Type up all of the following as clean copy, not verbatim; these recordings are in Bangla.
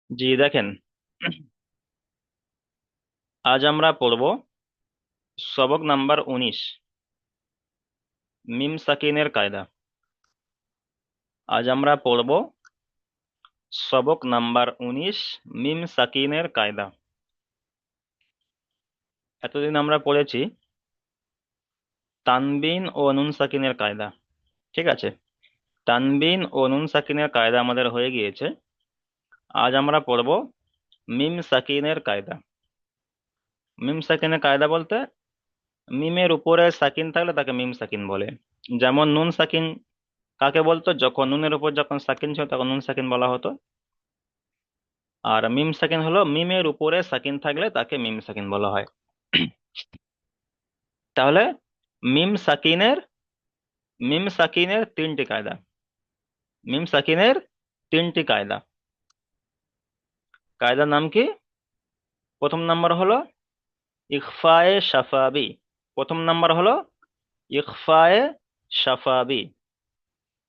জি দেখেন, আজ আমরা পড়ব সবক নাম্বার 19, মিম সাকিনের কায়দা। আজ আমরা পড়ব সবক নাম্বার 19, মিম সাকিনের কায়দা। এতদিন আমরা পড়েছি তানবিন ও নুন সাকিনের কায়দা। ঠিক আছে, তানবিন ও নুন সাকিনের কায়দা আমাদের হয়ে গিয়েছে। আজ আমরা পড়ব মিম সাকিনের কায়দা। মিম সাকিনের কায়দা বলতে মিমের উপরে সাকিন থাকলে তাকে মিম সাকিন বলে। যেমন নুন সাকিন কাকে বলতো? যখন নুনের উপর যখন সাকিন ছিল তখন নুন সাকিন বলা হতো। আর মিম সাকিন হলো মিমের উপরে সাকিন থাকলে তাকে মিম সাকিন বলা হয়। তাহলে মিম সাকিনের মিম সাকিনের তিনটি কায়দা। মিম সাকিনের তিনটি কায়দা। কায়দার নাম কি? প্রথম নাম্বার হলো ইখফায়ে শাফাবি। প্রথম নাম্বার হলো ইখফায়ে শাফাবি।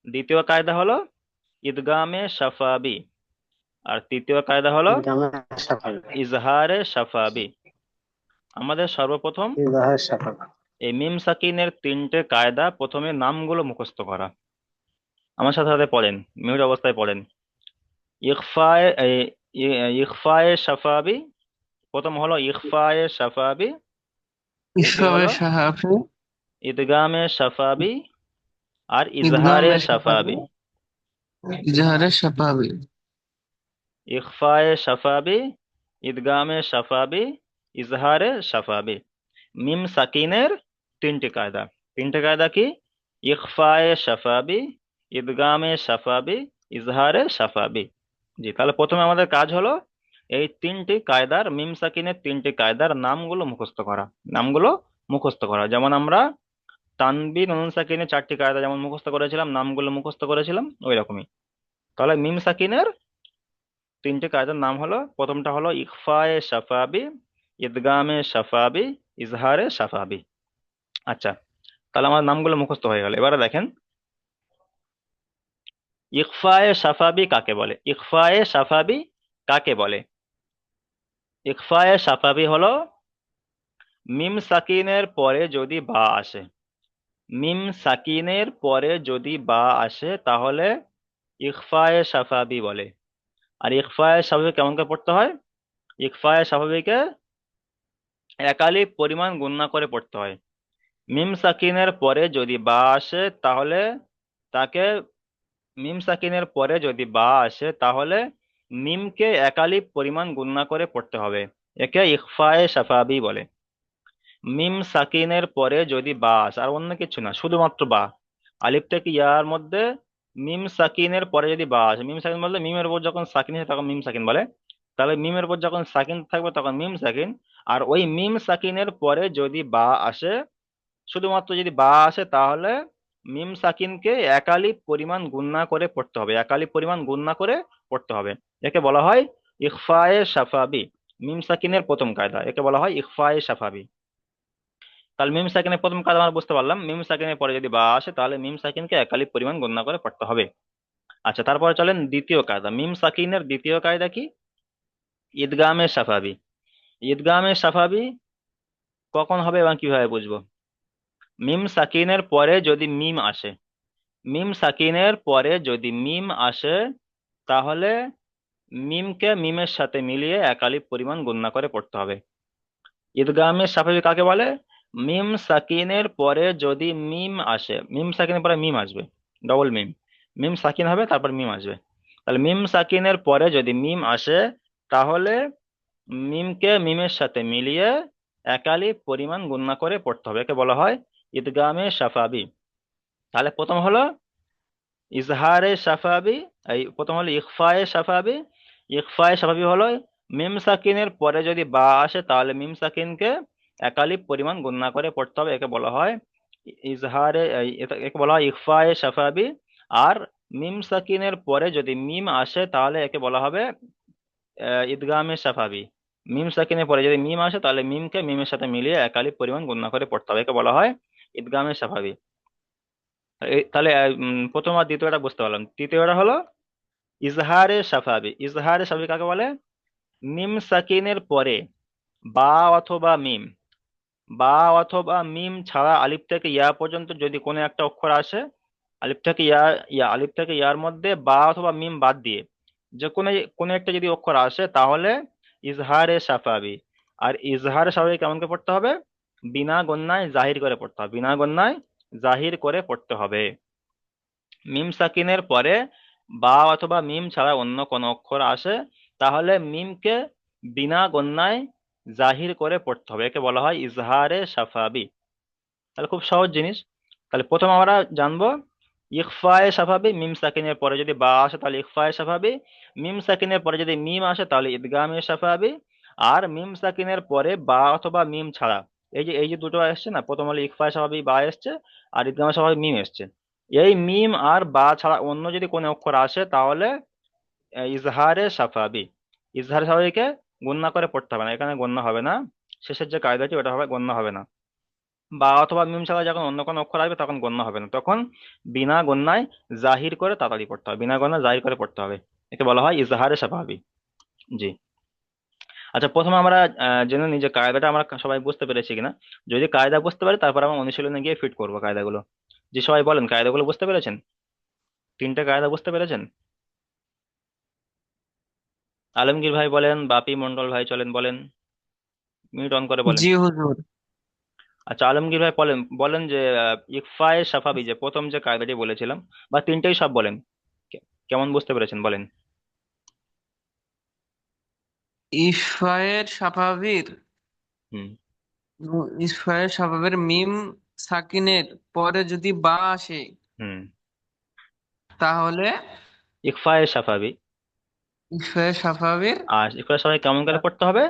দ্বিতীয় কায়দা হলো ইদগামে শাফাবি। আর তৃতীয় কায়দা হলো ইদগামে শাফাবী। ইজহারে শাফাবি। আমাদের সর্বপ্রথম ইজহার শাফাবী। এই মিম সাকিনের তিনটে কায়দা প্রথমে নামগুলো মুখস্থ করা। আমার সাথে সাথে পড়েন, মিউট অবস্থায় পড়েন। ইখফায়ে ইখফায়ে শাফাবি। প্রথম হলো ইখফায়ে শাফাবি। দ্বিতীয় ইসলামে হলো শাফাবী। ইদগামে শাফাবি আর ইজহারে ইদগামে শাফাবী। শাফাবি। ইজহারে শাফাবী। ইখফায়ে শাফাবি, ইদগামে শাফাবি, ইজহারে শাফাবি। মিম সাকিনের তিনটি কায়দা। তিনটে কায়দা কি? ইখফায়ে শাফাবি, ইদগামে শাফাবি, ইজহারে শাফাবি। জি, তাহলে প্রথমে আমাদের কাজ হলো এই তিনটি কায়দার, মিম সাকিনের তিনটি কায়দার নামগুলো মুখস্থ করা। নামগুলো মুখস্থ করা, যেমন আমরা তানবিন নুন সাকিনের চারটি কায়দা যেমন মুখস্থ করেছিলাম, নামগুলো মুখস্থ করেছিলাম, ওই রকমই। তাহলে মিম সাকিনের তিনটে কায়দার নাম হলো, প্রথমটা হলো ইখফায়ে শাফাবি, ইদগামে শাফাবি, ইজহারে শাফাবি। আচ্ছা, তাহলে আমার নামগুলো মুখস্থ হয়ে গেল। এবারে দেখেন ইখফায়ে শাফাবি কাকে বলে। ইখফায়ে শাফাবি কাকে বলে? ইখফায়ে শাফাবি হলো মিম সাকিনের পরে যদি বা আসে। মিম সাকিনের পরে যদি বা আসে তাহলে ইখফায়ে শাফাবি বলে। আর ইখফায়ে শাফাবি কেমন করে পড়তে হয়? ইখফায়ে শাফাবিকে একালিপ পরিমাণ গুণনা করে পড়তে হয়। মিম সাকিনের পরে যদি বা আসে তাহলে তাকে মিম সাকিনের পরে যদি বা আসে তাহলে মিমকে একালিপ পরিমাণ গুণনা করে পড়তে হবে। একে ইখফায়ে শাফাবি বলে। মিম সাকিনের পরে যদি বা আসে, আর অন্য কিছু না, শুধুমাত্র বা। আলিফ থেকে ইয়ার মধ্যে মিম সাকিনের পরে যদি বা আসে, মিম সাকিন বলতে মিমের উপর যখন সাকিন হয় তখন মিম সাকিন বলে। তাহলে মিমের উপর যখন সাকিন থাকবে তখন মিম সাকিন। আর ওই মিম সাকিনের পরে যদি বা আসে, শুধুমাত্র যদি বা আসে, তাহলে মিম সাকিনকে একালিপ পরিমাণ গুণনা করে পড়তে হবে। একালিপ পরিমাণ গুণনা করে পড়তে হবে। একে বলা হয় ইখফায়ে শাফাবি। মিম সাকিনের প্রথম কায়দা, একে বলা হয় ইখফায়ে শাফাবি। তাহলে মিম সাকিনের প্রথম কায়দা আমরা বুঝতে পারলাম, মিম সাকিনের পরে যদি বা আসে তাহলে মিম সাকিনকে একালিপ পরিমাণ গণনা করে পড়তে হবে। আচ্ছা, তারপরে চলেন দ্বিতীয় কায়দা। মিম সাকিনের দ্বিতীয় কায়দা কি? ঈদগামে শাফাবি। ঈদগামে শাফাবি কখন হবে এবং কিভাবে বুঝবো? মিম সাকিনের পরে যদি মিম আসে, মিম সাকিনের পরে যদি মিম আসে তাহলে মিমকে মিমের সাথে মিলিয়ে একালিপ পরিমাণ গণনা করে পড়তে হবে। ঈদগামে শাফাবি কাকে বলে? মিম সাকিনের পরে যদি মিম আসে, মিম সাকিনের পরে মিম আসবে, ডবল মিম। মিম সাকিন হবে তারপর মিম আসবে। তাহলে মিম সাকিনের পরে যদি মিম আসে তাহলে মিমকে মিমের সাথে মিলিয়ে একালিপ পরিমাণ গুণনা করে পড়তে হবে। একে বলা হয় ঈদগামে শাফাবি। তাহলে প্রথম হলো ইজহারে শাফাবি, এই প্রথম হলো ইখফায়ে শাফাবি। ইখফায়ে শাফাবি হলো মিম সাকিনের পরে যদি বা আসে তাহলে মিম সাকিনকে একালিপ পরিমাণ গুণনা করে পড়তে হবে। একে বলা হয় ইজহারে একে বলা হয় ইখফায়ে শাফাবি। আর মিম সাকিনের পরে যদি মিম আসে তাহলে একে বলা হবে ইদগামে শাফাবি। মিম সাকিনের পরে যদি মিম আসে তাহলে মিমকে মিমের সাথে মিলিয়ে একালিপ পরিমাণ গুণনা করে পড়তে হবে। একে বলা হয় ইদগামে শাফাবি। তাহলে প্রথম আর দ্বিতীয়টা বুঝতে পারলাম। তৃতীয়টা হলো ইজহারে সাফাবি, ইজহারে সাফাবি কাকে বলে? মিম সাকিনের পরে বা অথবা মিম, বা অথবা মিম ছাড়া আলিফ থেকে ইয়া পর্যন্ত যদি কোনো একটা অক্ষর আসে, আলিফ থেকে ইয়া, আলিফ থেকে ইয়ার মধ্যে বা অথবা মিম বাদ দিয়ে যে কোনো কোনো একটা যদি অক্ষর আসে, তাহলে ইজহারে সাফাবি। আর ইজহারে সাফাবি কেমন করে পড়তে হবে? বিনা গন্যায় জাহির করে পড়তে হবে, বিনা গন্যায় জাহির করে পড়তে হবে। মিম সাকিনের পরে বা অথবা মিম ছাড়া অন্য কোনো অক্ষর আসে, তাহলে মিমকে বিনা গন্যায় জাহির করে পড়তে হবে, একে বলা হয় ইজহারে সাফাবি। তাহলে খুব সহজ জিনিস। তাহলে প্রথম আমরা জানবো ইখফায়ে সাফাবি। মিম সাকিনের পরে যদি বা আসে তাহলে ইখফায়ে সাফাবি, মিম সাকিনের পরে যদি মিম আসে তাহলে ইদগামে সাফাবি। আর মিম সাকিনের পরে বা অথবা মিম ছাড়া এই যে দুটো এসছে না, প্রথম হলো ইখফায়ে সাফাবি বা এসছে, আর ইদগামে সাফাবি মিম এসছে। এই মিম আর বা ছাড়া অন্য যদি কোনো অক্ষর আসে, তাহলে ইজহারে সাফাবি। ইজহারে সাফাবিকে গণ্য করে পড়তে হবে না, এখানে গণ্য হবে না। শেষের যে কায়দাটি ওটা হবে, গণ্য হবে না। বা অথবা মিম ছাড়া যখন অন্য কোনো অক্ষর আসবে তখন গণ্য হবে না, তখন বিনা গণ্যায় জাহির করে তাড়াতাড়ি পড়তে হবে, বিনা গণ্যায় জাহির করে পড়তে হবে। একে বলা হয় ইজহারে সাফাবি। জি। আচ্ছা, প্রথমে আমরা জেনে নিই যে কায়দাটা আমরা সবাই বুঝতে পেরেছি কিনা। যদি কায়দা বুঝতে পারি তারপর আমরা অনুশীলনে গিয়ে ফিট করবো কায়দাগুলো। জি, সবাই বলেন কায়দাগুলো বুঝতে পেরেছেন? তিনটে কায়দা বুঝতে পেরেছেন? আলমগীর ভাই বলেন, বাপি মন্ডল ভাই চলেন বলেন, মিউট অন করে বলেন। জি হুজুর। আচ্ছা, আলমগীর ভাই বলেন বলেন যে ইকফায়ে সাফাবি যে প্রথম যে কায়দাটি বলেছিলাম, বা তিনটেই সব বলেন, কেমন বুঝতে পেরেছেন বলেন। ইসফায়ের সাফাবির হুম। ইসফায়ের সাফাবের মিম সাকিনের পরে যদি বা আসে হুম। তাহলে ইকফায়ে সাফাবি। ইসফায়ের সাফাবির আর ইকফায়ে সাফাবি কেমন করে পড়তে হবে?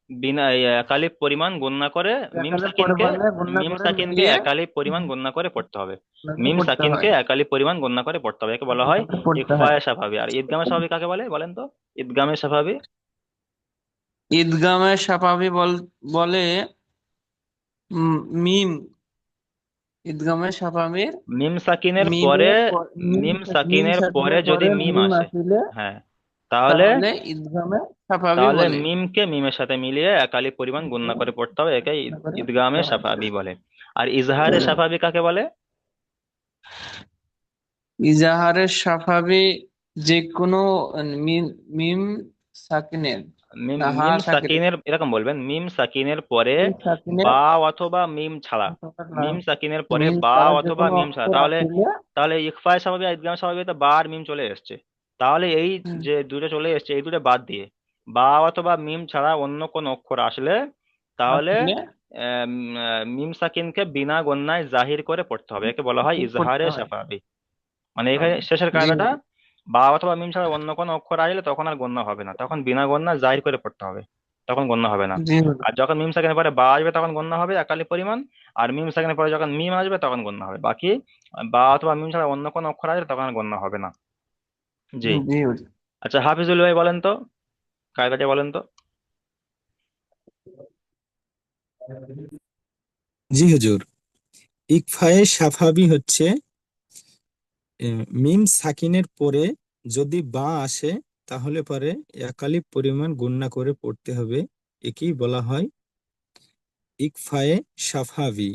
বিনা একালিফ পরিমাণ গণনা করে মিম একালে সাকিনকে, পরিমাণে গুণনা মিম করে সাকিনকে মিলিয়ে একালিফ পরিমাণ গণনা করে পড়তে হবে। মিম পড়তে সাকিনকে হয়। একালিফ পরিমাণ গণনা করে পড়তে হবে, একে বলা হয় পড়তে হয়। ইকফায়ে সাফাবি। আর ঈদগামে সাফাবি কাকে বলে বলেন তো? ঈদগামে সাফাবি। ঈদগামে সাফাবি বলে মিম ঈদগামে সাফাবির মিম সাকিনের পরে, মিমের মিম সাকিনের পরে সাকিনের যদি পরে মিম মিম আসে, আসিলে হ্যাঁ, তাহলে তাহলে ঈদগামে সাফাবি তাহলে বলে। মিমকে মিমের সাথে মিলিয়ে একালি পরিমাণ গণনা করে পড়তে হবে, একে ঈদগামে সাফাবি বলে। আর ইজহারে সাফাবি কাকে বলে? ইজাহারের সাফাবি যে কোনো মিম মিম সাকিনের মিম, হা মিম সাকিনের সাকিনের এরকম বলবেন, মিম সাকিনের পরে মিম সাকিনের বা অথবা মিম ছাড়া, মিম সাকিনের পরে মিম বা ছাড়া যে অথবা কোনো মিম ছাড়া, অক্ষর তাহলে আসিলে তাহলে ইকফায়ে স্বাভাবিক আর ইদগামে স্বাভাবিক বা আর মিম চলে এসছে। তাহলে এই যে দুটো চলে এসছে, এই দুটো বাদ দিয়ে বা অথবা মিম ছাড়া অন্য কোন অক্ষর আসলে, তাহলে আসলে মিম সাকিনকে বিনা গণ্যায় জাহির করে পড়তে হবে, একে বলা হয় পড়তে ইজহারে হয়। সাফাবি। মানে এখানে শেষের জি কায়দাটা, বা অথবা মিম ছাড়া অন্য কোনো অক্ষর আসলে তখন আর গণ্য হবে না, তখন বিনা গণ্যা জাহির করে পড়তে হবে, তখন গণ্য হবে না। জি আর যখন মিম সেকেন্ডের পরে বা আসবে তখন গণ্য হবে একালি পরিমাণ। আর মিম সেকেন্ডের পরে যখন মিম আসবে তখন গণ্য হবে, বাকি বা অথবা মিম ছাড়া অন্য কোনো অক্ষর আসলে তখন আর গণ্য হবে না। জি। জি আচ্ছা, হাফিজুল ভাই বলেন তো, কায়দাটি বলেন তো। জি হুজুর। ইকফায়ে সাফাবি হচ্ছে মিম সাকিনের পরে যদি বা আসে তাহলে পরে একালিপ পরিমাণ গুণনা করে পড়তে হবে, একেই বলা হয় ইকফায়ে সাফাবি।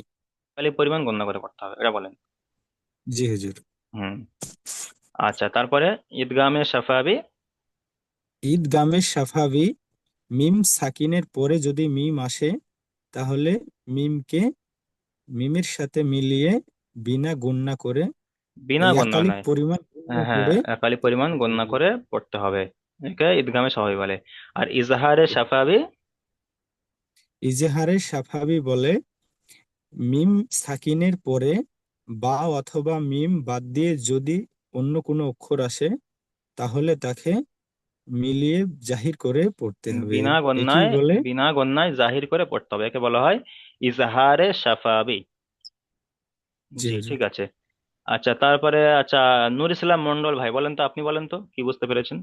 একালি পরিমাণ গণ্য করে পড়তে হবে, এটা বলেন। জি হুজুর। হুম। আচ্ছা, তারপরে ঈদগামে সাফাবি। ঈদগামে সাফাবি মিম সাকিনের পরে যদি মিম আসে তাহলে মিমকে মিমের সাথে মিলিয়ে বিনা গুণনা করে বিনা গণ্য একালিক নয়, পরিমাণ গুণনা হ্যাঁ, করে একালি পরিমাণ গণ্য করে পড়তে হবে, একে ঈদগামে সাফাবি বলে। আর ইজহারে সাফাবি। ইজহারে সাফাবি বলে মিম সাকিনের পরে বা অথবা মিম বাদ দিয়ে যদি অন্য কোনো অক্ষর আসে তাহলে তাকে মিলিয়ে জাহির করে পড়তে হবে, বিনা একেই গণ্যায়, বলে। বিনা গণ্যায় জাহির করে পড়তে হবে, একে বলা হয় ইজহারে সাফাবি। জি জি, হুজুর। ঠিক আছে। আচ্ছা, তারপরে আচ্ছা, নূর ইসলাম মন্ডল ভাই বলেন তো, আপনি বলেন তো কি বুঝতে পেরেছেন।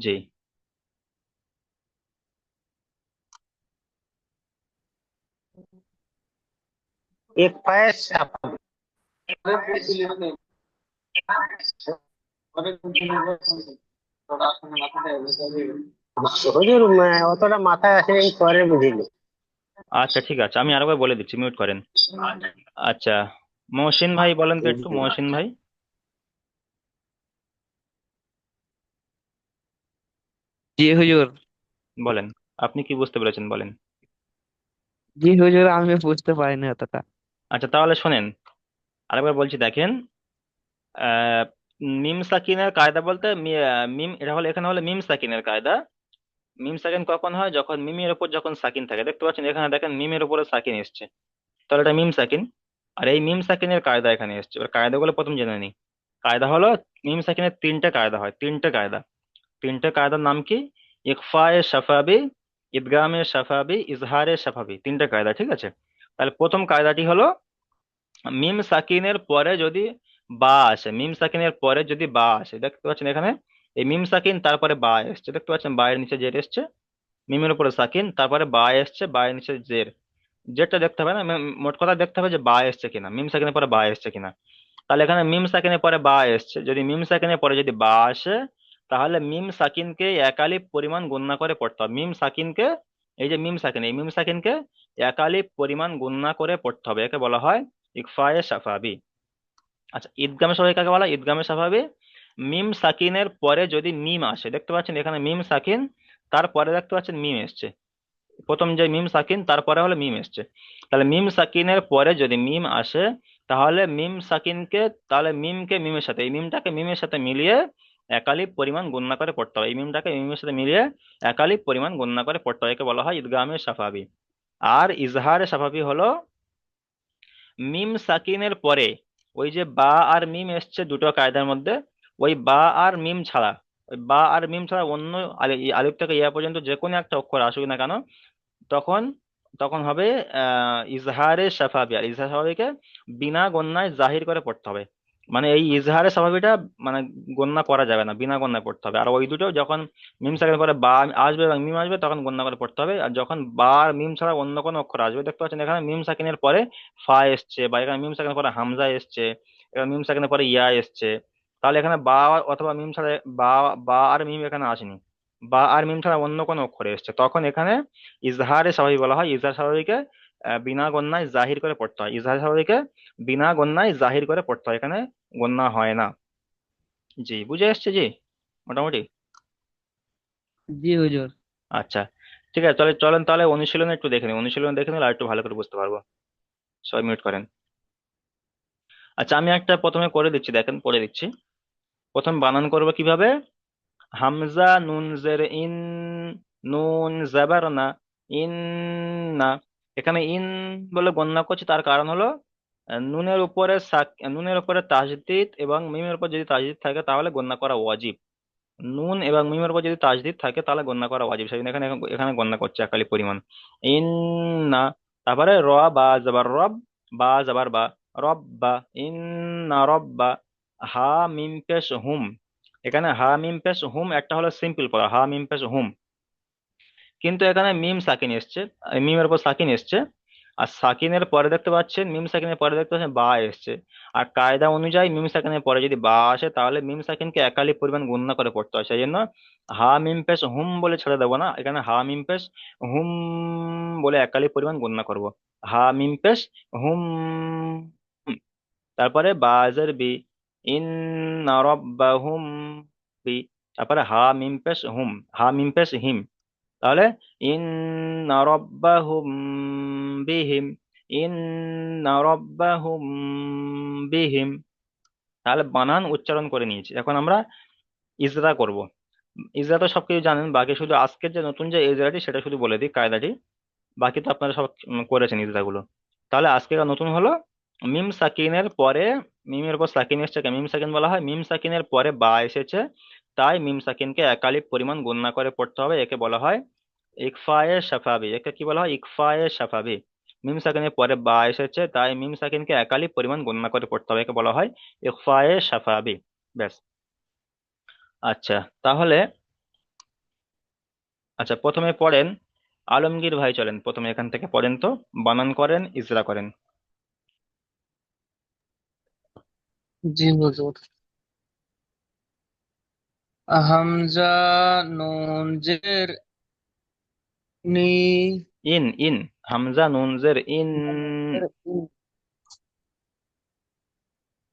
জি। एक पैर साफाबी হুজুর অতটা মাথায় আসে এই পরে বুঝিনি। আচ্ছা ঠিক আছে, আমি আরেকবার বলে দিচ্ছি, মিউট করেন। আচ্ছা, মহসিন ভাই বলেন তো একটু, মহসিন ভাই জি হুজুর। বলেন, আপনি কি বুঝতে পেরেছেন বলেন। জি হুজুর, আমি বুঝতে পারিনি অতটা। আচ্ছা তাহলে শোনেন, আরেকবার বলছি দেখেন। আহ মিম সাকিনের কায়দা বলতে মিম, এটা হলো এখানে হলো মিম সাকিনের কায়দা। মিম সাকিন কখন হয়, যখন মিমের উপর যখন সাকিন থাকে, দেখতে পাচ্ছেন এখানে দেখেন মিমের উপরে সাকিন এসছে, তাহলে এটা মিম সাকিন। আর এই মিম সাকিনের কায়দা এখানে এসছে, এবার কায়দাগুলো প্রথম জেনে নিই। কায়দা হলো, মিম সাকিনের তিনটে কায়দা হয়, তিনটে কায়দা। তিনটে কায়দার নাম কি? ইকফায়ে শাফাবি, ইদগামে শাফাবি, ইজহারে শাফাবি, তিনটে কায়দা, ঠিক আছে। তাহলে প্রথম কায়দাটি হলো, মিম সাকিনের পরে যদি বা আসে, মিম সাকিনের পরে যদি বা আসে, দেখতে পাচ্ছেন এখানে এই মিম সাকিন তারপরে বা এসছে, দেখতে পাচ্ছেন বা এর নিচে জের এসছে, মিমের উপরে সাকিন তারপরে বা এসছে, বা এর নিচে জের। জেরটা দেখতে হবে না, মোট কথা দেখতে হবে যে বা এসছে কিনা, মিম সাকিনের পরে বা এসছে কিনা। তাহলে এখানে মিম সাকিনের পরে বা এসছে, যদি মিম সাকিনের পরে যদি বা আসে, তাহলে মিম সাকিনকে এক আলিফ পরিমাণ গণনা করে পড়তে হবে। মিম সাকিনকে, এই যে মিম সাকিন, এই মিম সাকিনকে এক আলিফ পরিমাণ গণনা করে পড়তে হবে, একে বলা হয় ইকফায়ে সাফাবি। আচ্ছা, ঈদগামে স্বাভাবিক কাকে বলা হয়? ঈদগামে স্বাভাবিক মিম সাকিনের পরে যদি মিম আসে, দেখতে পাচ্ছেন এখানে মিম সাকিন, তারপরে দেখতে পাচ্ছেন মিম এসছে, প্রথম যে মিম সাকিন তারপরে হলো মিম এসছে। তাহলে মিম সাকিনের পরে যদি মিম আসে, তাহলে মিম সাকিনকে, তাহলে মিমকে মিমের সাথে, এই মিমটাকে মিমের সাথে মিলিয়ে একালিপ পরিমাণ গণনা করে পড়তে হবে, এই মিমটাকে মিমের সাথে মিলিয়ে একালিপ পরিমাণ গণনা করে পড়তে হবে, একে বলা হয় ঈদগামে সাফাবি। আর ইজহারে সাফাবি হলো মিম সাকিনের পরে ওই যে বা আর মিম এসছে দুটো কায়দার মধ্যে, ওই বা আর মিম ছাড়া, ওই বা আর মিম ছাড়া অন্য আলিফ থেকে ইয়া পর্যন্ত যে কোনো একটা অক্ষর আসুক না কেন, তখন তখন হবে ইজহারে সাফাবি। আর ইজহার সাফাবিকে বিনা গণ্যায় জাহির করে পড়তে হবে, মানে এই ইজহারে সাফাবিটা মানে গণ্যা করা যাবে না, বিনা গণ্যায় পড়তে হবে। আর ওই দুটো যখন মিম সাকিনের পরে বা আসবে এবং মিম আসবে তখন গণ্যা করে পড়তে হবে। আর যখন বা আর মিম ছাড়া অন্য কোনো অক্ষর আসবে, দেখতে পাচ্ছেন এখানে মিম সাকিনের পরে ফা এসছে, বা এখানে মিম সাকিনের পরে হামজা এসছে, এখানে মিম সাকিনের পরে ইয়া এসছে, তাহলে এখানে বা অথবা মিম ছাড়া, বা বা আর মিম এখানে আসেনি, বা আর মিম ছাড়া অন্য কোনো অক্ষরে এসছে, তখন এখানে ইজহারে স্বাভাবিক বলা হয়। ইজহার স্বাভাবিকে বিনা গণ্যায় জাহির করে পড়তে হয়, ইজহার স্বাভাবিকে বিনা গণ্যায় জাহির করে পড়তে হয়, এখানে গণ্যা হয় না। জি, বুঝে আসছে জি, মোটামুটি। জি হুজুর। আচ্ছা ঠিক আছে, তাহলে চলেন তাহলে অনুশীলনে একটু দেখে নিই, অনুশীলন দেখে নিলে আর একটু ভালো করে বুঝতে পারবো। সবাই মিউট করেন। আচ্ছা আমি একটা প্রথমে করে দিচ্ছি, দেখেন পড়ে দিচ্ছি। প্রথম বানান করবো কিভাবে? হামজা নুন জের ইন, নুন জাবার না, ইন না। এখানে ইন বলে গণ্য করছি, তার কারণ হলো নুনের উপরে তাজদিদ এবং মিমের উপর যদি তাজদিদ থাকে তাহলে গণ্য করা ওয়াজিব। নুন এবং মিমের উপর যদি তাজদিদ থাকে তাহলে গণ্য করা ওয়াজিব, সেই জন্য এখানে এখানে গণ্য করছে একালি পরিমাণ। ইন না। তারপরে র বা জাবার রব, বা জাবার বা, রব বা, ইন না রব বা। হা মিম পেশ হুম, এখানে হা মিম পেশ হুম একটা হলো সিম্পল পড়া, হা মিম পেশ হুম, কিন্তু এখানে মিম সাকিন এসছে, মিমের উপর সাকিন এসছে। আর সাকিনের পরে দেখতে পাচ্ছেন, মিম সাকিনের পরে দেখতে পাচ্ছেন বা এসছে। আর কায়দা অনুযায়ী মিম সাকিনের পরে যদি বা আসে তাহলে মিম সাকিনকে একালি পরিমাণ গণনা করে পড়তে হয়, সেই জন্য হা মিম পেশ হুম বলে ছেড়ে দেবো না, এখানে হা মিম পেশ হুম বলে একালি পরিমাণ গণনা করব। হা মিম পেশ হুম। হুম। তারপরে বাজের বি, ইন্না রাব্বাহুম বি। তারপরে হা মিম পেশ হুম, হা মিম পেশ হিম, তাহলে ইন্না রাব্বাহুম বিহিম, ইন্না রাব্বাহুম বিহিম। তাহলে বানান উচ্চারণ করে নিয়েছি, এখন আমরা ইজরা করব। ইজরা তো সবকিছু জানেন, বাকি শুধু আজকের যে নতুন যে ইজরাটি সেটা শুধু বলে দিই কায়দাটি, বাকি তো আপনারা সব করেছেন ইজরাগুলো। তাহলে আজকে নতুন হলো মিম সাকিনের পরে, মিমের উপর সাকিন এসছে, মিম সাকিন বলা হয়, মিম সাকিনের পরে বা এসেছে, তাই মিম সাকিনকে একালিপ পরিমাণ গণনা করে পড়তে হবে, একে বলা হয় ইকফায়ে শাফাবি। একে কি বলা হয়? ইকফায়ে শাফাবি। মিম সাকিনের পরে বা এসেছে তাই মিম সাকিনকে একালিপ পরিমাণ গণনা করে পড়তে হবে, একে বলা হয় ইকফায়ে শাফাবি। ব্যাস। আচ্ছা তাহলে, আচ্ছা প্রথমে পড়েন, আলমগীর ভাই চলেন প্রথমে এখান থেকে পড়েন তো, বানান করেন, ইজরা করেন। জি হুজুর। হামজা নুন জের নি, ইন ইন, হামজা নুন জের ইন,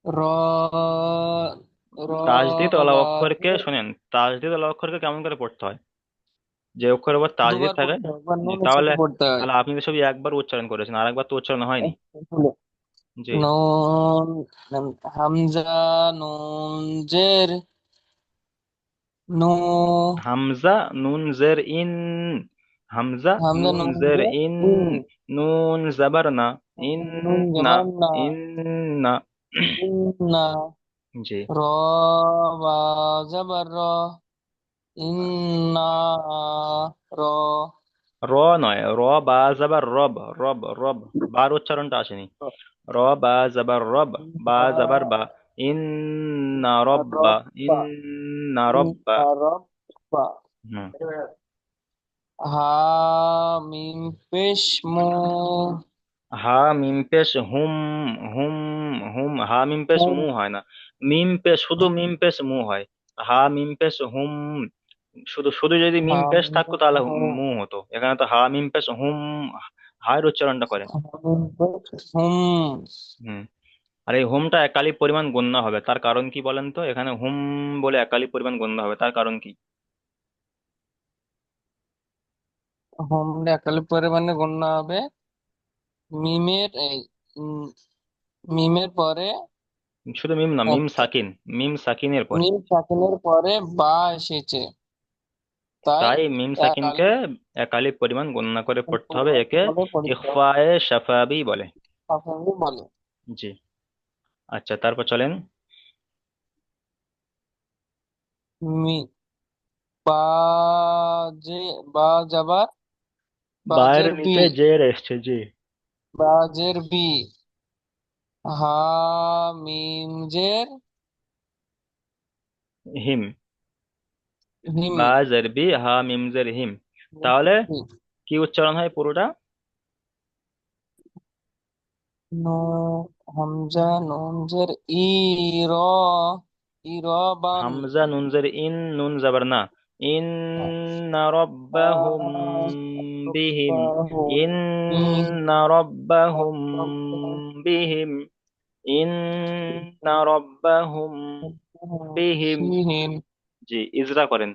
র, র তাজদিদ ওয়ালা বা অক্ষরকে শোনেন, তাজদিদ ওয়ালা অক্ষরকে কেমন করে পড়তে হয়? যে অক্ষরের উপর তাজদিদ দুবার থাকে। পড়তে হয়, একবার জি, নুনের তাহলে সাথে পড়তে হয়। তাহলে আপনি তো সবই একবার উচ্চারণ করেছেন, আর একবার তো উচ্চারণ হয়নি। জি। নুন, হামজা নুন জের নু, হামজা নুন জের ইন, হামজা হামজা নুন নুন জের জের ইন, ইন, নুন জাবার না, ইন নুন না, জবর না, ইন না। না, জি। র বা জবর র, ইন্না, র, র নয়, র বা জাবার রব, রব রব, বার উচ্চারণটা আসেনি। র বা জাবার রব, বা জাবার বা, ইন্না রব্বা, রব্বা, ইন্না রব্বা। ইন্না রব্বা। হুম। হা মিম পেশ মু, হা মিম পেশ হুম, হুম, হুম, হা মিম পেশ হুম, মু হয় না, মিম পেশ, শুধু মিম পেশ মু হয়। হা মিম পেশ হুম, শুধু শুধু যদি হা মিম পেশ মিম থাকতো পেশ তাহলে মু, মু হতো, এখানে তো হা মিম পেশ হুম, হায়ের উচ্চারণটা করে। হা মিম পেশ হুম। হুম। আর এই হুমটা একালি পরিমাণ গণ্য হবে, তার কারণ কি বলেন তো? এখানে হুম বলে একালি পরিমাণ গণ্য হবে, তার কারণ কি? হোম একালি পরিমাণে গণ্য হবে। মিমের এই উম, মিমের পরে, শুধু মিম না, মিম সাকিন, মিম সাকিনের পরে। মিম সাকিনের পরে বা এসেছে, তাই তাই মিম এক সাকিনকে আলিফ একালি পরিমাণ গণ্য করে পড়তে হবে, পরিমাণ একে বলে পড়তে হবে, ইখফায়ে শাফাবি বলে। সাফাবি বলে। জি। আচ্ছা, তারপর চলেন। মি বা, যে, বা যাবার, বায়ের বাজের বি, নিচে জের এসছে, জি। বাজের বি, হা মিম জের হিম, হিম, বা জের বি, হা মিম জের হিম। তাহলে কি উচ্চারণ হয় পুরোটা? নো, হামজা নুন জের ই, র, ই র বান, হামজা নুন জের ইন, নুন জাবার না, ইন্না রব্বাহুম বিহিম, ইন্না রব্বাহুম বিহিম, ইন্না রব্বাহুম বিহিম। সিহিম। জি, ইজরা করেন।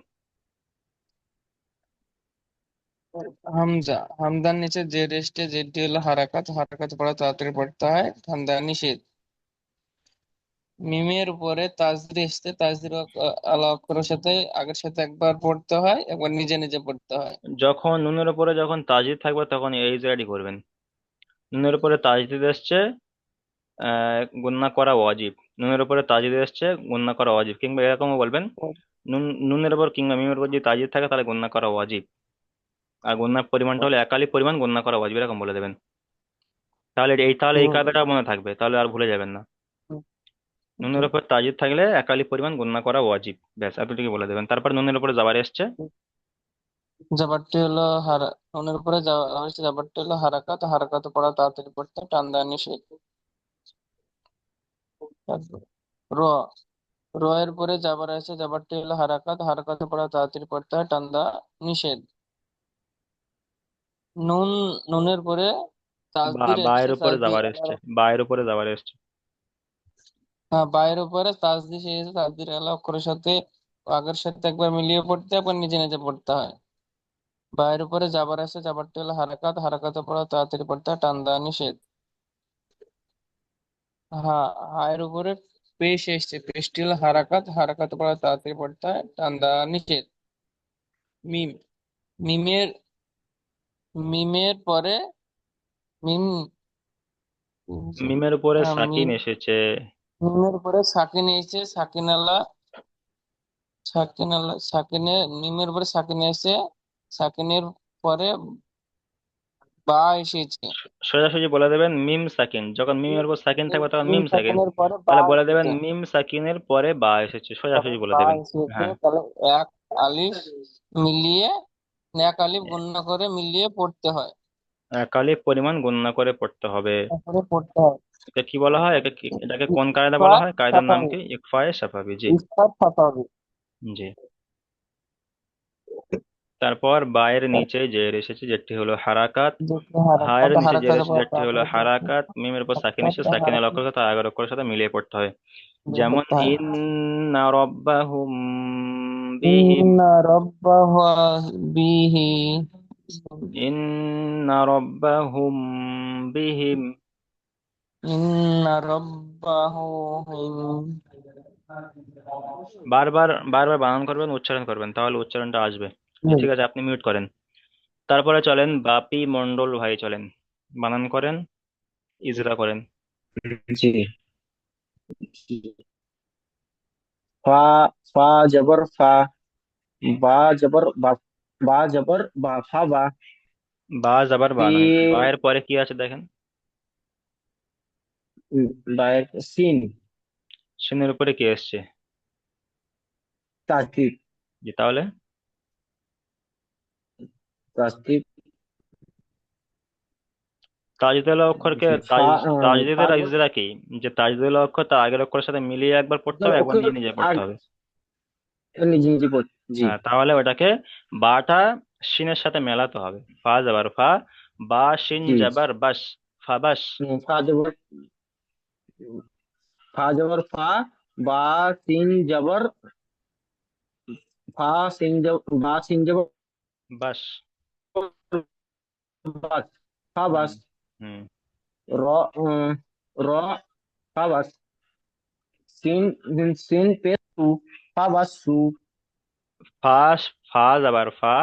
হামজা, হামদার নিচে যে রেস্টে, যেটি হলো হারাকাত, হারাকাত পড়া তাড়াতাড়ি পড়তে হয়, ঠান্ডা নিষেধ। মিমের উপরে তাজদির এসছে, তাজদির আলা অক্ষরের সাথে আগের সাথে একবার পড়তে হয়, একবার নিজে নিজে পড়তে হয়। যখন নুনের উপরে যখন তাজদিদ থাকবে তখন এই ইজরাটি করবেন। নুনের উপরে তাজদিদ এসছে, গুণনা করা ওয়াজিব। নুনের উপরে তাজদিদ এসছে, গুণনা করা ওয়াজিব, কিংবা এরকমও বলবেন, নুনের উপর কিংবা মিমের উপর যদি তাজদিদ থাকে তাহলে গুণনা করা ওয়াজিব, আর গুণনার পরিমাণটা হলো একালি পরিমাণ গুণনা করা ওয়াজিব, এরকম বলে দেবেন। তাহলে এই কায়দাটা মনে থাকবে, তাহলে আর ভুলে যাবেন না। নুনের উপর তাজিদ থাকলে একালি পরিমাণ গুণনা করা ওয়াজিব, ব্যাস এতটুকু বলে দেবেন। তারপর নুনের উপরে যাবার এসছে। জাবারটি হলো হারা, নুনের উপরে জাবারটি হলো হারাকাত, হারাকাত পড়া তাড়াতাড়ি পড়তে হয়, টান দেওয়া নিষেধ। তারপর র, র এর পরে জাবার আছে, জাবারটি হলো হারাকাত, হারাকাত পড়া তাড়াতাড়ি পড়তে হয়, টান দেওয়া নিষেধ। নুন, নুনের পরে তাসদির এসছে, বায়ের উপরে তাসদির যাবার এসছে, বায়ের উপরে যাবার এসছে। হ্যাঁ বাইরের উপরে তাসদির এসেছে, তাসদির আলা অক্ষরের সাথে আগের সাথে একবার মিলিয়ে পড়তে হয়, একবার নিজে নিজে পড়তে হয়। বাইরের উপরে জাবার আছে, জাবারটি হলো হারাকাত, হারাকাত পড়া তাড়াতাড়ি পড়তে হয়, টান দেওয়া নিষেধ। হ্যাঁ, হায়ের উপরে পেশ এসছে, পেশটি হলো হারাকাত, হারাকাত পড়া তাড়াতাড়ি পড়তে হয়, টান দেওয়া নিষেধ। মিম, মিমের, মিমের পরে মিম, মিমের উপরে সাকিন মিম, এসেছে। মিমের পরে সাকিন এসেছে, সাকিন আলা, সাকিন আলা, সাকিনে, মিমের পরে সাকিন এসে, সাকিনের পরে বা এসেছে। সোজাসুজি বলে দেবেন মিম সাকিন, যখন মিমের উপর সাকিন থাকবে তখন মিম মিম সাকিন। সাকিনের পরে বা তাহলে বলে দেবেন এসেছে, মিম সাকিনের পরে বা এসেছে, পরে সোজাসুজি বলে বা দেবেন। এসেছে, হ্যাঁ। তাহলে এক আলিফ মিলিয়ে, এক আলিফ গণনা করে মিলিয়ে পড়তে হয়, একালি পরিমাণ গণনা করে পড়তে হবে। তারপরে পড়তে হয়। এটা কি বলা হয়, এটাকে কোন কায়দা ইকফা বলা হয়? কায়দার নাম সাফাবি। কি? ইকফায়ে সাফাবি। জি। ইকফা সাফাবি। জি। তারপর বায়ের নিচে জের এসেছে, যেটি হলো হারাকাত। যেটি হায়ের হারাকাত নিচে জের হারাকাতের এসেছে, পর যেটি হলো তাড়াতাড়ি পড়তে হারাকাত। মিমের উপর সাকিন এসেছে, হারাকাত সাকিনের হারাকাত অক্ষর সাথে আগের অক্ষরের সাথে মিলিয়ে পড়তে হয়। দিয়ে যেমন পড়তে হয়। ইন্না রব্বাহুম বিহিম। ইন্না রব্বাহু বিহি। ইন্না রব্বাহুম বিহিম। ইন্না রব্বাহু হিম। বারবার বারবার বানান করবেন, উচ্চারণ করবেন, তাহলে উচ্চারণটা আসবে। ঠিক আছে, আপনি মিউট করেন। তারপরে চলেন বাপি মন্ডল ভাই, চলেন বানান করেন, ইজরা করেন। জি। ফা, ফা জবর ফা, বা জবর বা, বা জবর বা, ফা বা। বা যাবার বা নয়, ফির বা এর পরে কি আছে দেখেন। বায়ের সিন, সিনের উপরে কি এসছে? তাসদিদ, জি, তাহলে তাসদিদ। তাজদীল অক্ষরকে জি, ফা, ফা তাজদীদের জবর ইজরা কি? যে তাজদীল অক্ষর তার আগের অক্ষরের সাথে মিলিয়ে একবার পড়তে হবে, একবার ওকে নিজে নিজে পড়তে হবে। নিজে নিজে জি। হ্যাঁ, তাহলে ওটাকে বাটা শিনের সাথে মেলাতে হবে। ফা যাবার ফা, বা শিন জি। যাবার বাস, ফাবাস। ফা জবর, ফা জবর ফা, বা সিন জবর, ফা সিন জবর, বা সিন জবর বাস। বাস, ফা হুম। বাস। হুম। র, র, ফা বাস। সিন, সিন পেশ সু, ফা বাস সু। ফা, ফা যাবার ফা,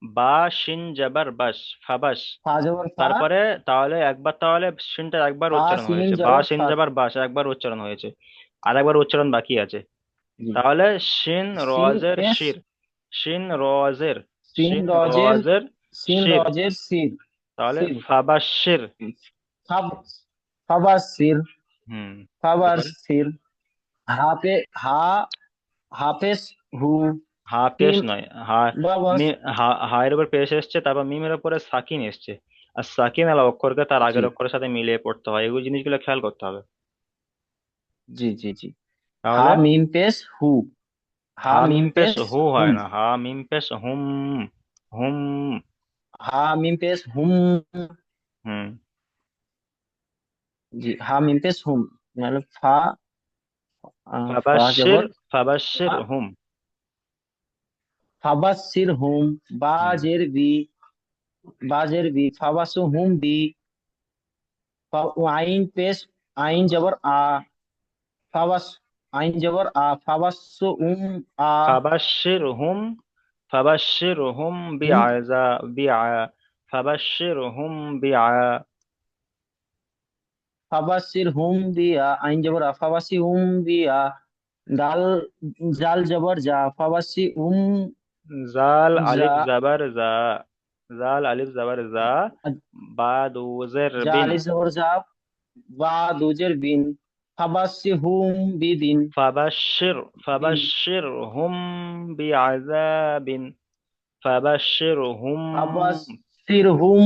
বা শিন যাবার বাস, ফাবাস। ফা জবর ফা, তারপরে তাহলে একবার, তাহলে শিনটা একবার ফা উচ্চারণ সিন হয়েছে, বা জবর শিন ফা। যাবার বাস একবার উচ্চারণ হয়েছে, আর একবার উচ্চারণ বাকি আছে। জি। তাহলে শিন সিন রজের পেশ, শির, শিন রজের, সিন শিন রজের, রজের সিন শির, রজের সির, তাহলে সির। ফাবাশির। ফা, ফা বাস সির, হুম। ফা বাস তারপরে সির। হা পে, হা, হাফেজ হু। হা পেশ তিন নয়, হা বাবাস। হায়ের উপর পেশ এসছে, তারপর মিমের উপরে সাকিন এসছে, আর সাকিন আলা অক্ষরকে তার জি আগের অক্ষরের সাথে মিলিয়ে পড়তে হয়, এগুলো জিনিসগুলো খেয়াল করতে হবে। জি জি জি। হা তাহলে মিম পেশ হু, হা হা মিম মিম পেশ পেশ হু হয় হুম, না, হা মিম পেশ হুম। হুম। হা মিম পেশ হুম। হুম। জি, হা মিম পেশ হুম, মানে ফা, ফা ফাবাশির, জবর ফাবাশির ফা, হুম। ফাবাসির হুম। হুম। বাজের বি, বাজের বি, ফাবাসু হুম বি। আইন পেশ, আইন জবর আ, ফাবাস, আইন জবর আ, ফাবাসু আ। ফাবাশির হুম, ফাবাশির হুম হুম, বিআযা, বিআ, ফাবাশির হুম বিআ। ফাবাসির হুম বিয়া, আইন জবর আ, ফাবাসি হুম বিয়া। দাল, জাল জবর যা, ফাবাসি জাল যা। আলিফ জাবার জা, জাল আলিফ জাবার জা, বা দুজের যা বিন। আলিফ জবর যা, বা দুজের বিন। ফাবাসি হুম বিদিন। ফাবাশির, বিন, ফাবাশির হুম বিআযাবিন, ফাবাশির হুম। ফাবাসির হুম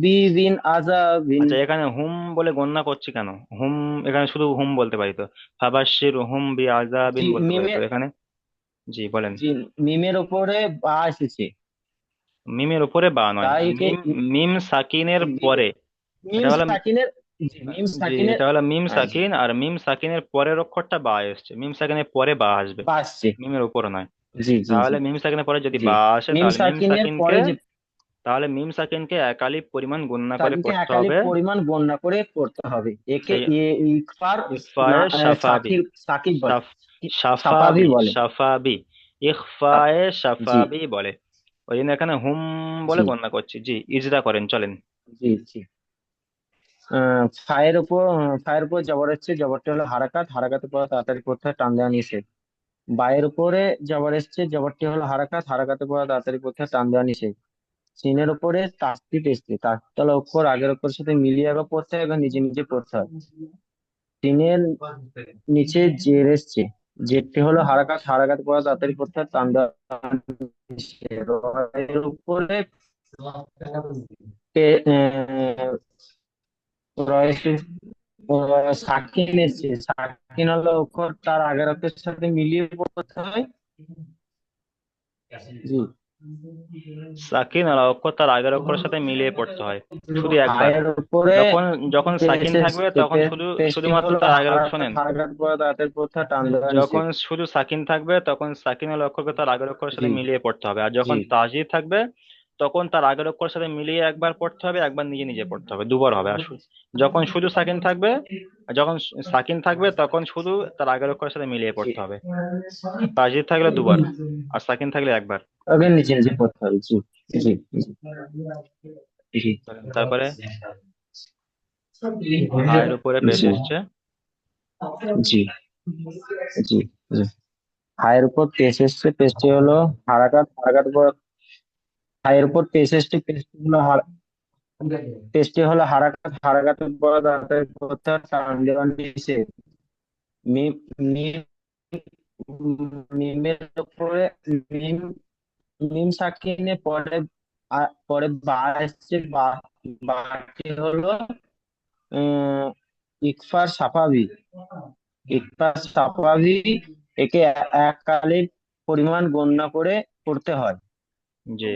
বিদিন আযাবিন। আচ্ছা, এখানে হুম বলে গণ্য করছি কেন? হুম, এখানে শুধু হুম বলতে পারি তো, ফাবাশির হুম জি বিআযাবিন বলতে পারি তো মিমের, এখানে। জি, বলেন। জি মিমের ওপরে বা এসেছে, মিমের উপরে বা নয়, তাই একে মিম, মিম সাকিনের মিম, পরে। মিম এটা হলো, সাকিনের, জি মিম জি, সাকিনের। এটা হলো মিম জি, সাকিন, আর মিম সাকিনের পরের অক্ষরটা বা এসছে, মিম সাকিনের পরে বা আসবে, বা আসছে। মিমের উপরে নয়। জি জি জি তাহলে মিম সাকিনের পরে যদি জি। বা আসে, মিম তাহলে মিম সাকিনের সাকিনকে, পরে যে, তাহলে মিম সাকিনকে একালিপ পরিমাণ গণনা করে তাদেরকে পড়তে একালি হবে। পরিমাণ গণনা করে পড়তে হবে। একে সেই ইকফার না, ইখফায়ে সাফাবি, সাকিব, সাকিব বলে, সাফ, সাফাবি, সাফাবি বলে। সাফাবি, সাফ- ইখফায়ে জি সাফাবি বলে। ওই জন্য এখানে হুম বলে জি গণনা করছি। জি, ইজরা করেন, চলেন। জি জি। ফায়ের উপর, ফায়ের উপর জবর এসছে, জবরটা হলো হারাকাত, হারাকাতের পর তাড়াতাড়ি করতে হয়, টান দেওয়া নিষেধ। বায়ের উপরে জবর এসছে, জবরটি হলো হারাকাত, হারাকাতের পর তাড়াতাড়ি করতে হয়, টান দেওয়া নিষেধ। সিনের উপরে তাসদিদ এসছে, তাসদিদ অক্ষর আগের অক্ষরের সাথে মিলিয়ে আগে পড়তে হয় এবং নিজে নিজে পড়তে হয়। সিনের নিচে জের এসছে, জেরটি হলো হারাকাত, হারাকাত পর তাড়াতাড়ি পড়তে হয়, টান দেওয়া নিষেধ। এর উপরে রয়েছে, সাকিন এসছে, সাকিন হলো অক্ষর, তার আগের অক্ষরের সাথে মিলিয়ে পড়তে হয়। জি। সাকিন আর অক্ষর তার আগের অক্ষরের সাথে মিলিয়ে পড়তে হয় শুধু একবার। হায়ের উপরে যখন যখন সাকিন পেশ থাকবে এসছে, তখন পেশটি শুধুমাত্র হলো তার আগের হারাকাত, শোনেন, হারাকাত পরে দাঁতের পথে টান দেওয়া যখন নিষেধ। শুধু সাকিন থাকবে তখন সাকিন হল অক্ষরকে তার আগের অক্ষরের জি সাথে মিলিয়ে পড়তে হবে, আর জি। যখন তাজিদ থাকবে তখন তার আগের অক্ষরের সাথে মিলিয়ে একবার পড়তে হবে, একবার নিজে নিজে পড়তে হবে, দুবার হবে। আর যখন শুধু সাকিন থাকবে, যখন সাকিন থাকবে তখন শুধু তার আগের অক্ষরের সাথে মিলিয়ে জি। পড়তে হবে। তাজিদ থাকলে দুবার, আর সাকিন থাকলে একবার। ওকে নিচে নিচে পড়তে হবে। জি জি জি তারপরে হায়ের উপরে পেশ জি এসছে। জি জি জি। হায়ের উপর পেশ এসছে, পেশটি হলো হারাকাত, হারাকাত পর হায়ের উপর পেশ এসছে, পেশটি হলো হারাকাত, হারাকাতের পর দাঁতের পথে টান দেওয়া নিষেধ। মিম, মিম, মিমের উপরে মিম, মিম সাকিনে পরে পরে বা এসছে, বাটি হলো আহ, ইকফার সাফাবি, ইকফার সাফাবি। একে এক কালির পরিমাণ গণনা করে করতে হয়। জি।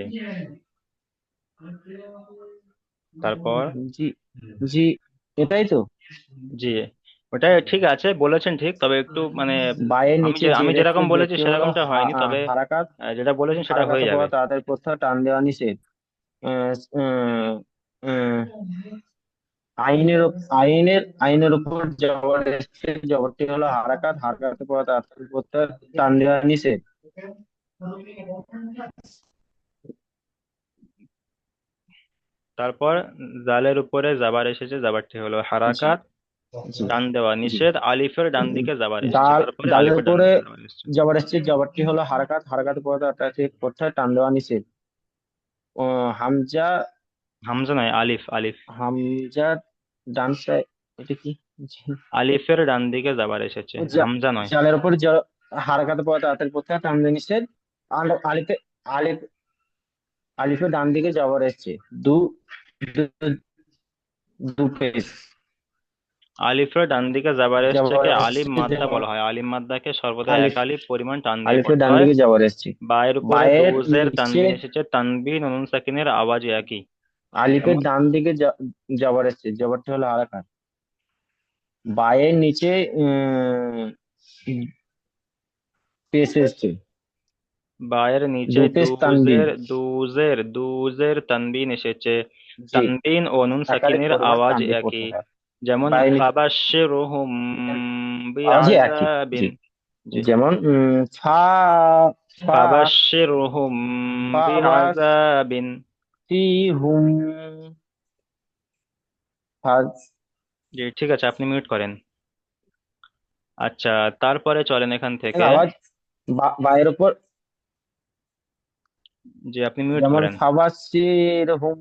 তারপর জি জি, এটাই তো। জি, ওটা ঠিক আছে, বলেছেন ঠিক, তবে একটু মানে বায়ের নিচে আমি জের এসছে, যেরকম বলেছি জেরটি হলো সেরকমটা হয়নি, তবে হারাকাত, যেটা বলেছেন সেটা হারাকাতে হয়ে যাবে। পড়া তাড়াতাড়ি প্রথা টান দেওয়া নিষেধ। আহ, আহ, আহ, আইনের উপর জবর এসছে, জবরটি হলো হারাকাত, হারাকাতে পড়া তাড়াতাড়ি প্রথা টান দেওয়া নিষেধ। তারপর জালের উপরে জাবার এসেছে, জাবারটি হলো জি হারাকাত, জি টান দেওয়া জি। নিষেধ, আলিফের ডান দিকে জাবার এসেছে, ডাল, তারপরে ডালের আলিফের ডান উপরে দিকে জাবার এসেছে। জবর এসছে, জবরটি হলো হারাকাত, হারাকাতে পড়া তাড়াতাড়ি প্রথা টান দেওয়া নিষেধ। ও, হামজা, হামজা নয়, আলিফ, আলিফ। হামজা ডান সাইড, এটা কি? আলিফের ডান দিকে জাবার এসেছে, হামজা নয়। জালের উপর হারাকাতে পড়া তাড়াতাড়ি প্রথা টান দেওয়া নিষেধ। আলিফে, আলিফ, আলিফের ডান দিকে জবর এসছে, দু, দু, দু পেশ আলিফের ডান দিকে জাবার জবর এসেছে আলিফ এসছে, মাদ্দা বলা হয়, আলিফ মাদ্দাকে সর্বদা এক আলিফ, আলিফ পরিমাণ টান দিয়ে আলিফের পড়তে ডান হয়। দিকে জবর এসছে। বায়ের উপরে বায়ের দুজের নিচে তানবিন এসেছে, তানবিন ও নুন সাকিনের আওয়াজ একই। আলিফের যেমন ডান দিকে জবর এসছে, জবরটি হলো হারাকাত। বায়ের নিচে পেশ এসছে, বায়ের নিচে দু পেশ তানবিন। দুজের তানবিন এসেছে, জি, তানবিন ও নুন একাধিক সাকিনের পরিমাণ আওয়াজ টান দিয়ে পড়তে একই। হয়। যেমন বায়ের নিচে ফাবাশশিরহুম আওয়াজই একই। বিআযাবিন। জি, জি। যেমন ফা, ফা, ফাবাশশিরহুম ফা আওয়াজ, বিআযাবিন। তি, হুম, ফা, জি, ঠিক আছে, আপনি মিউট করেন। আচ্ছা, তারপরে চলেন এখান থেকে। আওয়াজ বায়ের উপর, জি, আপনি মিউট যেমন করেন। ফাবাসির হুম,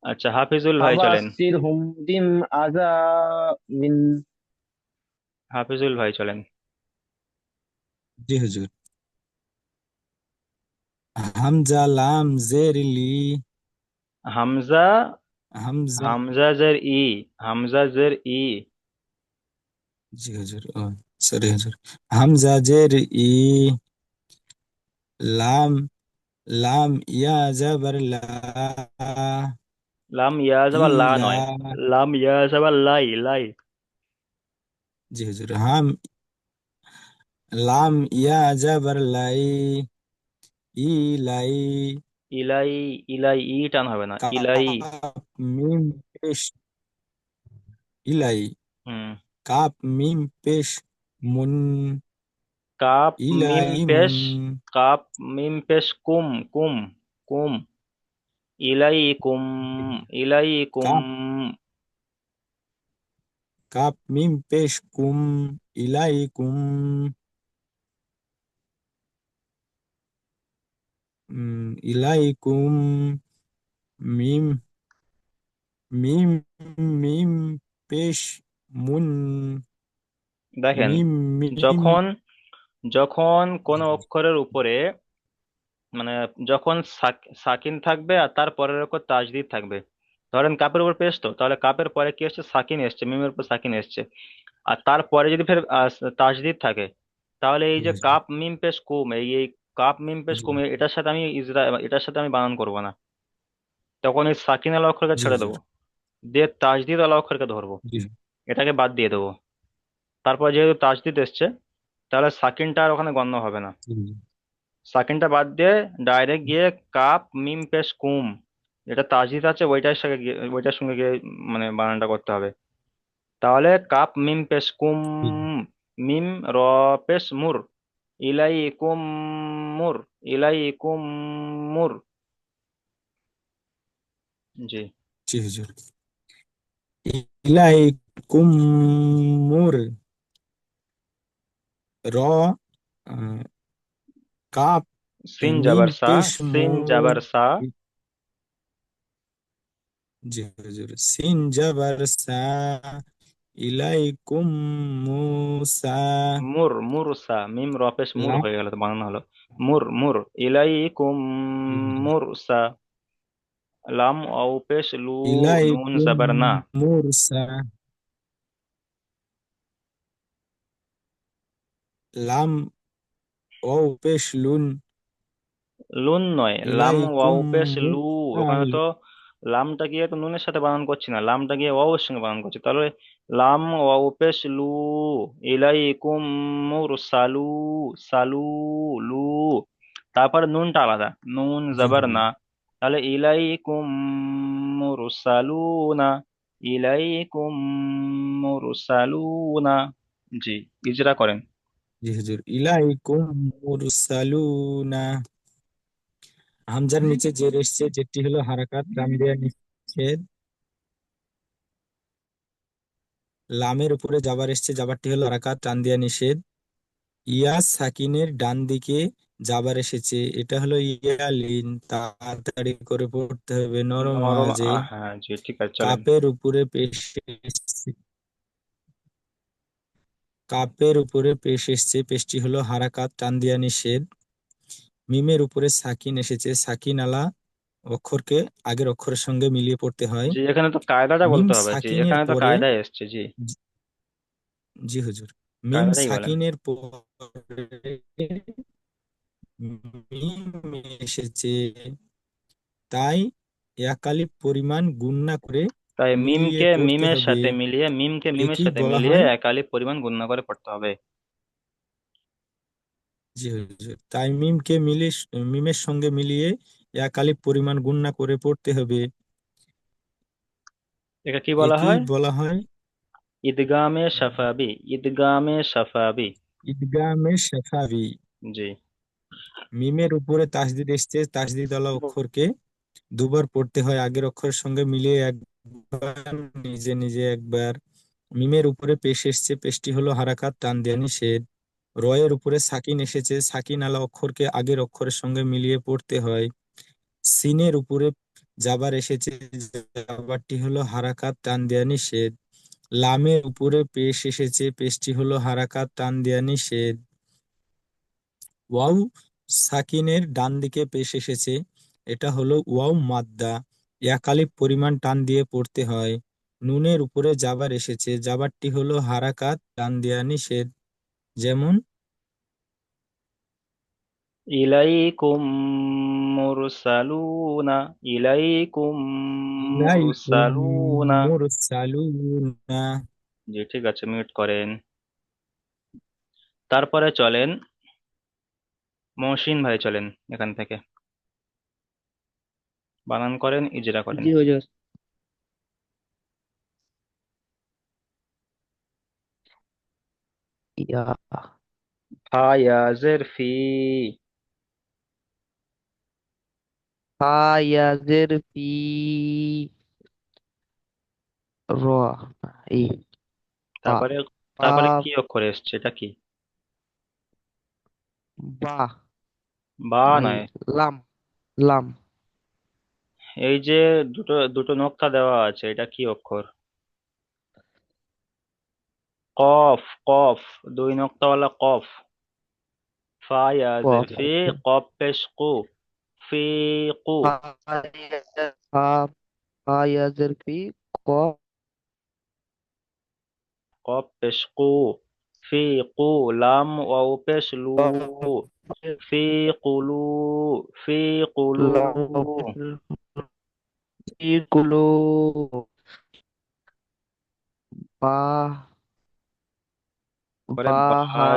আচ্ছা, হাফিজুল ভাই চলেন। ফাবাসির হুম বিম আজা মিন। হাফিজুল ভাই চলেন। জি হুজুর। হামজা লাম জের লি। হামজা, হামজা, হামজা জের ই, হামজা জের ই। জি হুজুর, ও সরি হুজুর। হামজা জের ই। লাম, লাম ইয়া জাবার লা। লাম ইয়া যাবার লা ইলা, নয়, লাম ইয়া যাবার লাই, লাই। জি হুজুর। লাম ইয়া জাবার লাই। ইলাই। ইলাই, ইলাই ই টান হবে না, ইলাই। কাপ মিম পেশ, ইলাই। হুম। কাপ মিম পেশ মুন। কাপ মিম ইলাই মুন। পেশ, কাপ মিম পেশ কুম, কুম, কুম। ইলাইকুম, ইলাইকুম। কাপ, কাপ মিম পেশ কুম। ইলাইকুম। ইলাইকুম। মিম, মিম, মিম পেশ মুন। দেখেন, মিম, মিম। যখন যখন কোন অক্ষরের উপরে মানে যখন সাকিন থাকবে আর তার পরের অক্ষর তাজদিদ থাকবে, ধরেন কাপের উপর পেশ, তো তাহলে কাপের পরে কি এসছে, সাকিন এসছে, মিমের উপর সাকিন এসছে। আর তারপরে যদি ফের তাসদিদ থাকে, তাহলে এই জি যে হুজুর। কাপ মিম পেশ কুম, এই কাপ মিম পেশ জি কুম, এটার সাথে আমি এটার সাথে আমি বানান করব না। তখন এই সাকিন আলা অক্ষরকে জি ছেড়ে হুজুর। দেবো, দিয়ে তাসদিদ আলা অক্ষরকে ধরবো, জি এটাকে বাদ দিয়ে দেবো। তারপর যেহেতু তাসদিদ এসছে, তাহলে সাকিনটা আর ওখানে গণ্য হবে না। জি হুজুর। সাকিনটা বাদ দিয়ে ডাইরেক্ট গিয়ে কাপ মিম পেশ কুম, যেটা তাসদিদ আছে ওইটার সঙ্গে গিয়ে মানে বানানটা করতে হবে। তাহলে কাপ মিম পেশ কুম, জি মিম র পেশ মুর, ইলাইকুম মুর, ইলাইকুম মুর। জি। জি হুজুর। ইলাইকুম মুর, র, আহ, কাপ, সিন মিম জাবার সা, পেশ সিন মুর। জাবার সা, জি হুজুর। সিন জাবার সা, ইলাইকুম মুসা। মুর মুরসা, মিম র পেশ মুর লাম। হয়ে গেল, তো বানানো হলো মুর মুর, ইলাইকুম জি হুজুর। মুরসা। লাম ওয়াও পেশ লু, নুন ইলাইকুম জাবার না, মুরসা। লাম ও পেশ লুন। লুন নয়, লাম ওয়াও ইলাইকুম পেশ লু। ওখানে মুসাল। তো লামটা গিয়ে তো নুনের সাথে বানান করছি না, লামটা গিয়ে ওয়াও এর সঙ্গে বানান করছি। তাহলে লাম ওয়াও পেশ লু, ইলাইকুম মুরসালু, সালু, লু। তারপরে নুনটা আলাদা, নুন জি জাবার হুজুর। না। তাহলে ইলাইকুম মুরসালুনা, ইলাইকুম মুরসালুনা। জি, ইজরা করেন। জি হুজুর। ইলাইকুম মুরসালুনা। হামজার নিচে জের এসছে, যেটি হলো হারাকাত, লাম দেয়া নিষেধ। লামের উপরে জাবার এসছে, জাবারটি হলো হারাকাত, টান দেয়া নিষেধ। ইয়া সাকিনের ডান দিকে জাবার এসেছে, এটা হলো ইয়ালিন, তাড়াতাড়ি করে পড়তে হবে, নরম নরম আওয়াজে। হ্যাঁ জি, ঠিক আছে চলেন। কাপের উপরে পেশ এসছে, কাপের উপরে পেশ এসছে, পেশটি হলো হারাকাত, টান দেয়া নিষেধ। মিমের উপরে সাকিন এসেছে, সাকিন আলা অক্ষরকে আগের অক্ষরের সঙ্গে মিলিয়ে পড়তে হয়। জি, এখানে তো কায়দাটা মিম বলতে হবে। জি, সাকিনের এখানে তো পরে, কায়দায় এসছে। জি, জি হুজুর, মিম কায়দাটাই বলেন। সাকিনের পরে মিম এসেছে, তাই একালিপ পরিমাণ গুণনা করে তাই মিলিয়ে পড়তে হবে। মিমকে মিমের একেই সাথে বলা মিলিয়ে হয়, এক আলিফ পরিমাণ গুণনা করে পড়তে হবে। জি হুজুর, তাই মিমকে মিমের সঙ্গে মিলিয়ে একালিপ পরিমাণ গুণনা করে পড়তে হবে। এটা কি বলা একেই হয়? বলা হয় ঈদগামে শাফাবি, ঈদগামে শাফাবি। ঈদগামে শেফাবি। জি। মিমের উপরে তাসদিদ এসছে, তাসদিদ ওয়ালা অক্ষরকে দুবার পড়তে হয়, আগের অক্ষরের সঙ্গে মিলিয়ে একবার, নিজে নিজে একবার। মিমের উপরে পেশ এসছে, পেশটি হলো হারাকাত, টান দেয়া নিষেধ। রয়ের উপরে সাকিন এসেছে, সাকিন আলা অক্ষরকে আগের অক্ষরের সঙ্গে মিলিয়ে পড়তে হয়। সিনের উপরে জাবার এসেছে, জাবারটি হলো হারাকাত, টান দেয়া নিষেধ। লামের উপরে পেশ এসেছে, পেশটি হলো হারাকাত, টান দেয়া নিষেধ। ওয়াও সাকিনের ডান দিকে পেশ এসেছে, এটা হলো ওয়াও মাদ্দা, এক আলিফ পরিমাণ টান দিয়ে পড়তে হয়। নুনের উপরে জাবার এসেছে, জাবারটি হলো হারাকাত, টান দেয়া নিষেধ। যেমন ইলাইকুম মুরসালুনা, ইলাইকুম ইলাইকুম মুরসালুনা। মুরসালুনা। জি, ঠিক আছে, মিউট করেন। তারপরে চলেন মহসিন ভাই, চলেন এখান থেকে বানান করেন, ইজরা করেন। জি হুজুর। ইয়া, ফা ইয়া জের ফি, ফা ইয়াজের ফি, র, এই, ফা, তারপরে ফা, তারপরে কি অক্ষর এসছে, এটা কি? বা, বা এই, নয়, লাম, লাম, এই যে দুটো দুটো নোক্তা দেওয়া আছে, এটা কি অক্ষর? কফ, কফ, দুই নোক্তাওয়ালা কফ। ফা ইয়া জের কফ, ফি, কফ পেশ কু, ফি কু। ফা, ফা, হা ইয়াজের ফি, কফ কফ পেশ কু, ফি কু, লাম ওয়াও পেশ লু, কফ ফি কুলু, ফি কুলু। লাম ফি কুলু, বা পরে বা হা,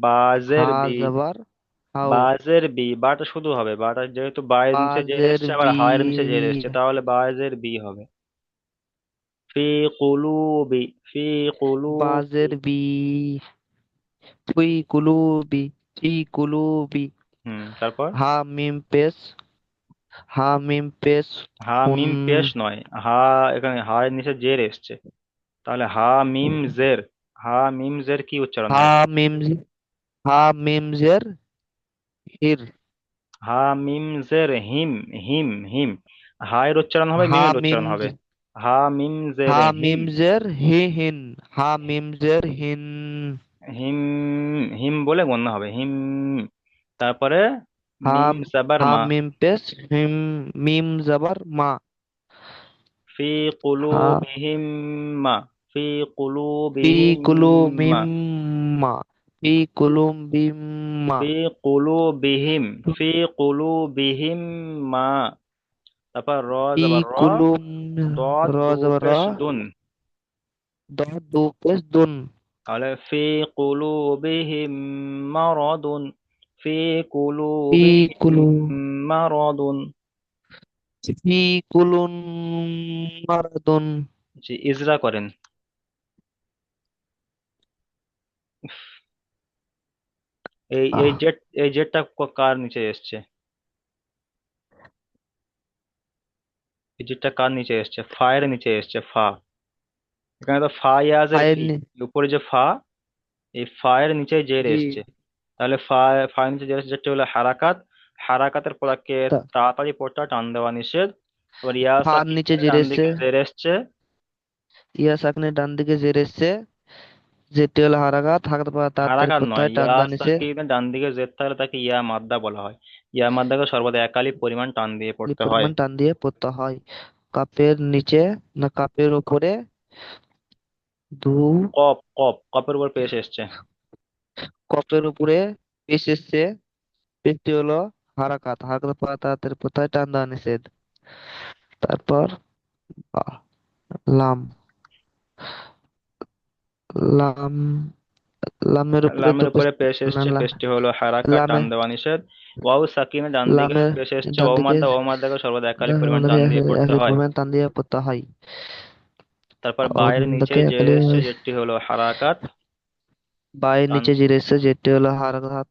বাজের হা বি, জবর হাউ, বাজের বি, বাটা শুধু হবে, বাটা যেহেতু বায়ের নিচে জের বাজের এসছে আবার বি, হায়ের নিচে জের এসছে, তাহলে বাজের বি হবে। ফি কুলুবি, ফি কুলুবি। বাজের বি, ফুই কুলুবি, ফি কুলুবি, তারপর হা মিম পেশ, হা মিম পেশ, হা হুন, মিম পেশ নয়, হা, এখানে হা এর নিচে জের এসছে, তাহলে হা মিম জের, হা মিম জের কি উচ্চারণ হা হবে? মিম, হা মিম জের হির, হা মিম জের হিম, হিম হিম। হা এর উচ্চারণ হবে, হা মিমের মিম, উচ্চারণ হবে। হা মিম জের হা হিম, মিম জের হি হিন, হা মিম জের হিন, হিম, হিম বলে গণ্য হবে, হিম। তারপরে হা, মিম সাবার হা মা, মিম পেশ হিম, মিম জবর মা, ফি হা কুলুবিহিম মা, ফি ফি কুলুবিহিম কুলু মিম মা, মা, ফি কুলুম বিম মা, ফি কুলুবিহিম, ফি কুলুবিহিম মা। তারপর র ফি জবর র, কুলুম, দদ র দু জবর র, পেশ দুন, দ দু পেশ দুন, তাহলে ফি কুলুবিহিম মারাদুন, ফি ফি কুলুবিহিম কুলু, মারাদুন। ফি কুলুন মারাদুন, জি, ইজরা করেন। এই এই আহ জেট, এই জেটটা কার নিচে এসছে? এই জেটটা কার নিচে এসছে? ফা এর নিচে এসছে, ফা। এখানে তো ফা ইয়াজের ফাইল ফি, উপরে যে ফা, এই ফা এর নিচে জের জি, এসছে, তাহলে ফা, ফা এর নিচে জের এসছে, যেটা হলো হারাকাত। হারাকাতের পড়াকে তা তাড়াতাড়ি পড়তে হয়, টান দেওয়া নিষেধ। এবার ইয়া ফার নিচে সাকিনের জের ডান এসছে, দিকে জের এসছে, ইয়া সাকনের ডান দিকে জের এসছে, যেটি হলো হারাকাত, হারাকাত পর তাড়াতাড়ি হারাকাত পড়তে নয়, হয় টান ইয়া দানিসে, সাকিনের ডান দিকে জের থাকলে তাকে ইয়া মাদ্দা বলা হয়। ইয়া মাদ্দাকে সর্বদা একালি পরিমাণ টান দিয়ে এই পড়তে হয়। পরিমাণ টান দিয়ে পড়তে হয়। কাপের নিচে না কাপের উপরে ধু, কপ, কপ, কপের উপর পেশ এসছে। কপের উপরে পেশ এসছে, পেশটি হলো হারাকাত, হারাকাত পর তাড়াতাড়ি পড়তে হয় টান দেওয়া নিষেধ। তারপর আহ, লাম, লাম, লামের উপরে তো লামের উপরে পেশ না এসছে, পেশটি হলো হারাকাত, টান লামে, দেওয়া নিষেধ। ওয়াও সাকিনের ডান দিকে লামের পেশ এসছে, ডান ও দিকে মাদ্দা, ও মাদ্দাকে সর্বদা একালি পরিমাণ টান দিয়ে পড়তে একই হয়। পরিমাণ টান দিয়ে পড়তে হয়। তারপর বায়ের নিচে ওটাকে জের এসছে, যেটি হলো হারাকাত। বায়ের টান, নিচে জিরে এসছে, যেটি হলো হারাকাত,